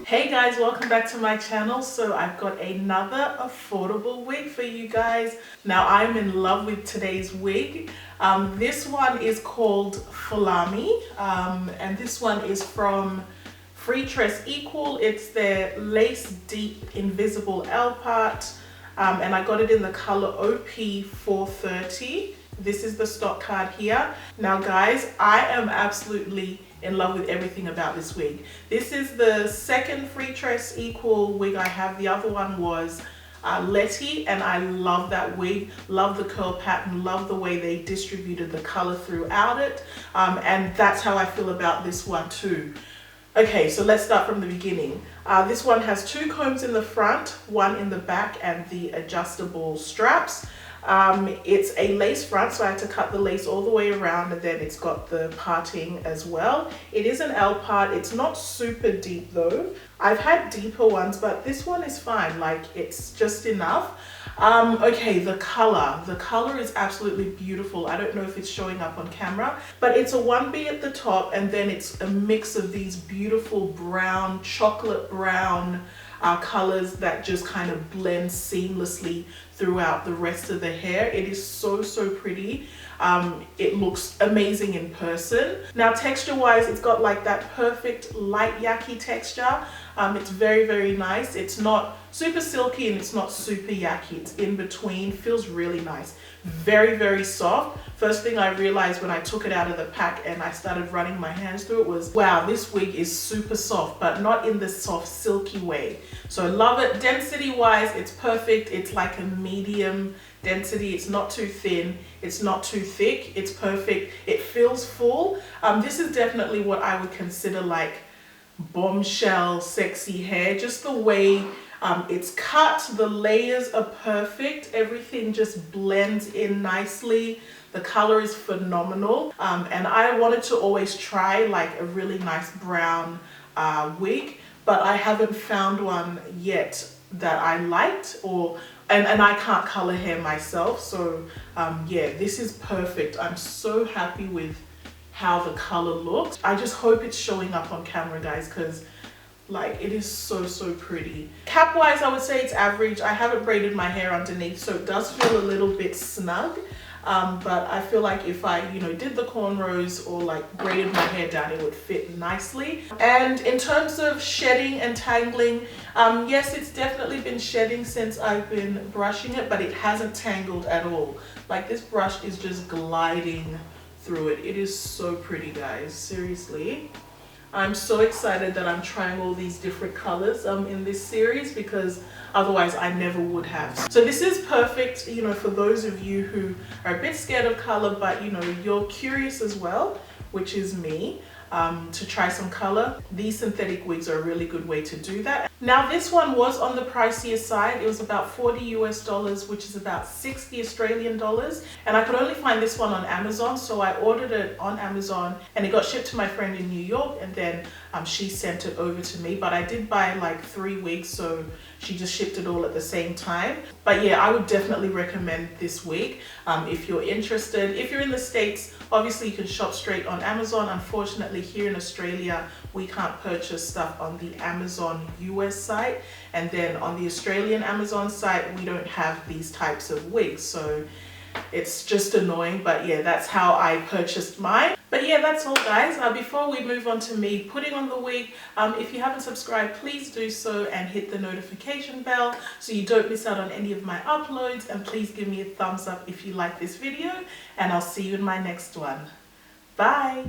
Hey guys, welcome back to my channel. So I've got another affordable wig for you guys. Now I'm in love with today's wig. This one is called Folami, and this one is from Freetress Equal. It's their lace deep invisible L part, and I got it in the color OP430. This is the stock card here. Now guys, I am absolutely in love with everything about this wig. This is the second Freetress Equal wig I have. The other one was Letty, and I love that wig, love the curl pattern, love the way they distributed the color throughout it, and that's how I feel about this one too. Okay, so let's start from the beginning. This one has two combs in the front, one in the back, and the adjustable straps. It's a lace front, so I had to cut the lace all the way around, and then it's got the parting as well. It is an L part. It's not super deep though. I've had deeper ones, but this one is fine. Like, it's just enough. Okay, the color is absolutely beautiful. I don't know if it's showing up on camera, but it's a 1B at the top, and then it's a mix of these beautiful brown, chocolate brown colors that just kind of blend seamlessly throughout the rest of the hair. It is so pretty. It looks amazing in person. Now texture wise, it's got like that perfect light yaki texture. It's very nice. It's not super silky and it's not super yaki. It's in between. Feels really nice. Very soft. First thing I realized when I took it out of the pack and I started running my hands through it was, wow, this wig is super soft, but not in the soft silky way. So I love it. Density wise, it's perfect. It's like a medium density. It's not too thin, it's not too thick. It's perfect. It feels full. This is definitely what I would consider like bombshell sexy hair. Just the way it's cut, the layers are perfect. Everything just blends in nicely. The color is phenomenal, and I wanted to always try like a really nice brown wig, but I haven't found one yet that I liked, and I can't color hair myself. So yeah, this is perfect. I'm so happy with how the color looks. I just hope it's showing up on camera, guys, because like it is so pretty. Cap wise, I would say it's average. I haven't braided my hair underneath, so it does feel a little bit snug. But I feel like if I, did the cornrows or like braided my hair down, it would fit nicely. And in terms of shedding and tangling, yes, it's definitely been shedding since I've been brushing it, but it hasn't tangled at all. Like, this brush is just gliding through it. It is so pretty, guys, seriously. I'm so excited that I'm trying all these different colors in this series, because otherwise I never would have. So this is perfect, for those of you who are a bit scared of color, but you're curious as well, which is me, to try some color. These synthetic wigs are a really good way to do that. Now this one was on the pricier side. It was about $40 US, which is about 60 Australian dollars. And I could only find this one on Amazon. So I ordered it on Amazon and it got shipped to my friend in New York, and then she sent it over to me. But I did buy like 3 wigs, so she just shipped it all at the same time. But yeah, I would definitely recommend this wig if you're interested. If you're in the States, obviously you can shop straight on Amazon. Unfortunately, here in Australia, we can't purchase stuff on the Amazon US site, and then on the Australian Amazon site we don't have these types of wigs, so it's just annoying. But yeah, that's how I purchased mine. But yeah, that's all, guys. Before we move on to me putting on the wig, if you haven't subscribed, please do so and hit the notification bell so you don't miss out on any of my uploads, and please give me a thumbs up if you like this video, and I'll see you in my next one. Bye.